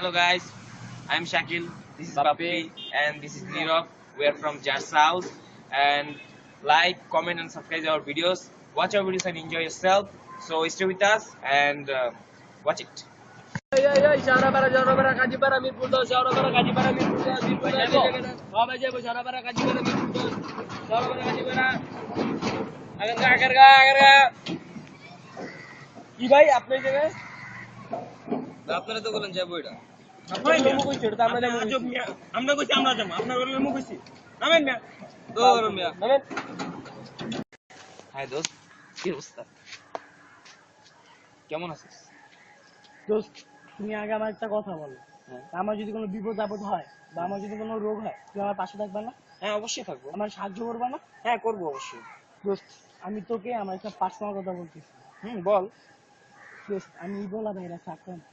Hello guys, I'm Shakil, this is Bappe and this is Nirav. We are from Jar South and like, comment and subscribe our videos. Watch our videos and enjoy yourself. So stay with us and watch it. কি ভাই আপনার জায়গায় আপনারা তো বলেন যাবো এটা। আমরা কইছি আমরা যাবো আপনার বললে মুখ কইছি নামেন না নামেন। হাই দোস্ত, কি অবস্থা? কেমন আছিস? দোস্ত তুমি আগে আমার একটা কথা বলো, আমার যদি কোনো বিপদ আপদ হয় বা আমার যদি কোনো রোগ হয় তুমি আমার পাশে থাকবে না? হ্যাঁ অবশ্যই থাকবো। আমার সাহায্য করবে না? হ্যাঁ করবো অবশ্যই। দোস্ত আমি তোকে আমার একটা পার্সোনাল কথা বলতেছি। বল। দোস্ত আমি ইবোলা ভাইরাস আক্রান্ত।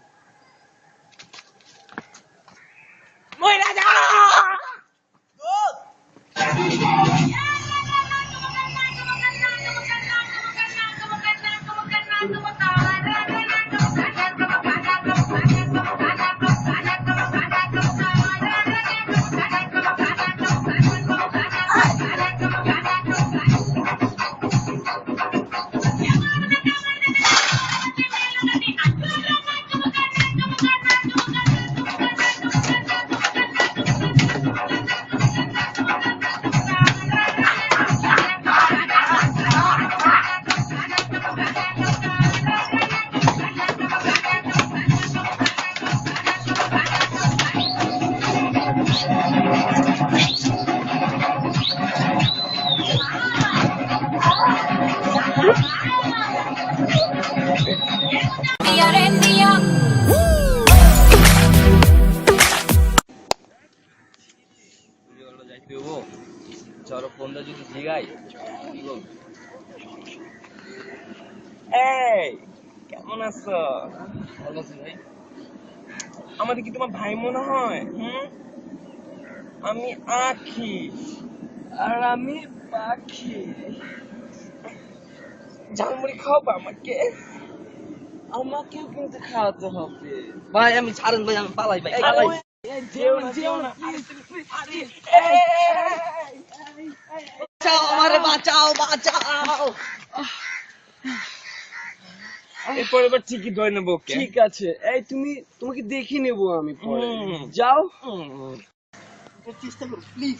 চলো ফোনটা যদি জিগাই। এই কেমন আছো? ভালো আছি ভাই। আমাদের কি তোমার ভাই মনে হয়? আমি আখি আর আমি পাখি। ঝালমুড়ি খাওয়াবো আমাকে? আমাকেও কিন্তু খাওয়াতে হবে ভাই। আমি ছাড়েন ভাই, আমি পালাই ভাই। আমারে বাঁচাও বাঁচাও। এরপর এবার ঠিকই ধরে নেবো। ঠিক আছে, এই তোমাকে দেখে নেবো আমি পরে। যাও চেষ্টা করো প্লিজ।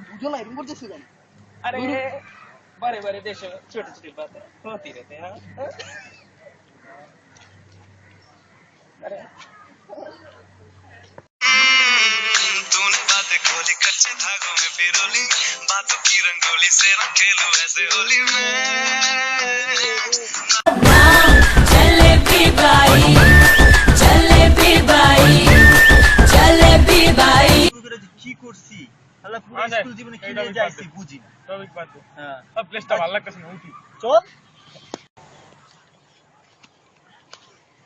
বুঝো না এরকম করতেছো কেন? আরে বারে বারে দেশে ছোট ছোট বাতা होती रहते हैं। अरे तूने बातें खोली कच्चे धागों में पिरोली बातों की रंगोली से रंग खेलूं ऐसे होली में चले भी भाई কি করছি আল্লাহ পুরো স্কুল জীবনে কি নিয়ে যাইছি বুঝি না। টপিক বাদ দে। হ্যাঁ প্লেসটা ভালো লাগতেছে না, উঠি চল।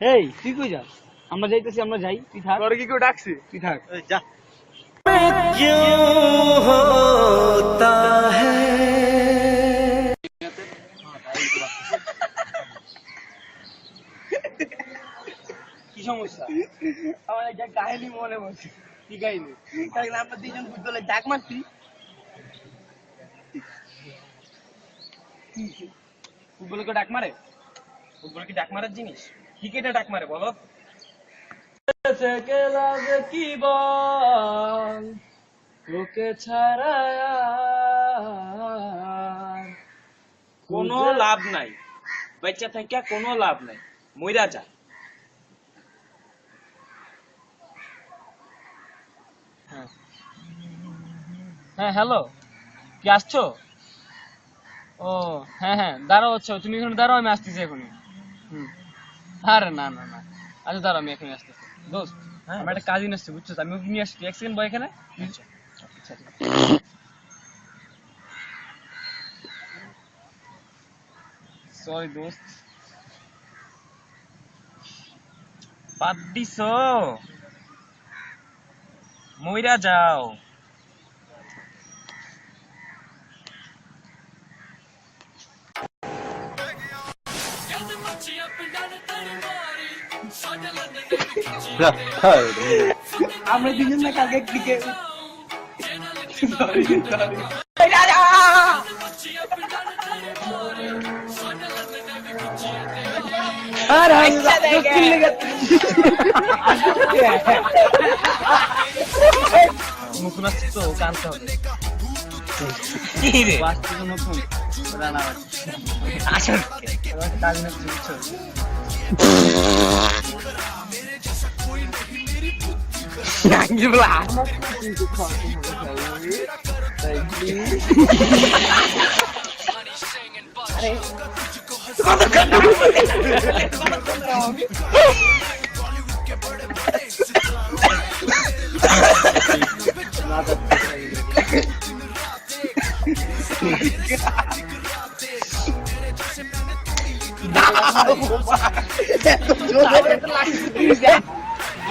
এই তুই কই যাস? আমরা যাইতেছি, আমরা যাই, তুই থাক। তোর কি কেউ ডাকছে? তুই থাক। এই যা। কি সমস্যা? আমার একটা কাহিনী মনে পড়ছে। কি কাহিনী? কারণ আমরা দুইজন ফুটবলে ডাক মারছি। ফুটবলে কেউ ডাক মারে? ফুটবল কি ডাক মারার জিনিস? ক্রিকেটে ডাক মারে বলো। কি বল তোকে ছাড়া কোনো লাভ নাই, বাচ্চা থেকে কোনো লাভ নাই, মইরা যা। হ্যাঁ হ্যালো, কি আসছো? ও হ্যাঁ হ্যাঁ দাঁড়াও, আচ্ছা তুমি এখানে দাঁড়াও, আমি আসতেছি এখনই। আরে না না না, আচ্ছা দাঁড়াও আমি এখনই আসতেছি। দোস্ত আমার একটা কাজিন আসছে বুঝছো, আমি ওকে নিয়ে আসছি। এক সেকেন্ড বয় এখানে। সরি দোস্ত। বাদ দিছো, মইরা যাও। আমরা দুজন না কালকে ক্রিকেট নতুন আসছে তো ওকে আনতে হবে বাসটি তো নতুন রানা আসল কাজ না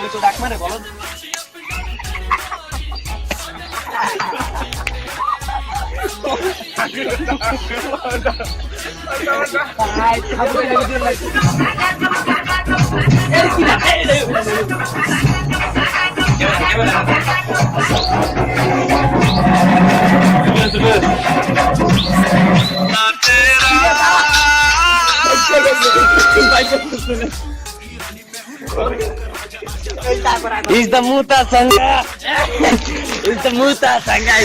বুঝছো ডাক মারে বলো Is the Muta Sangha? Is the Muta Sangha?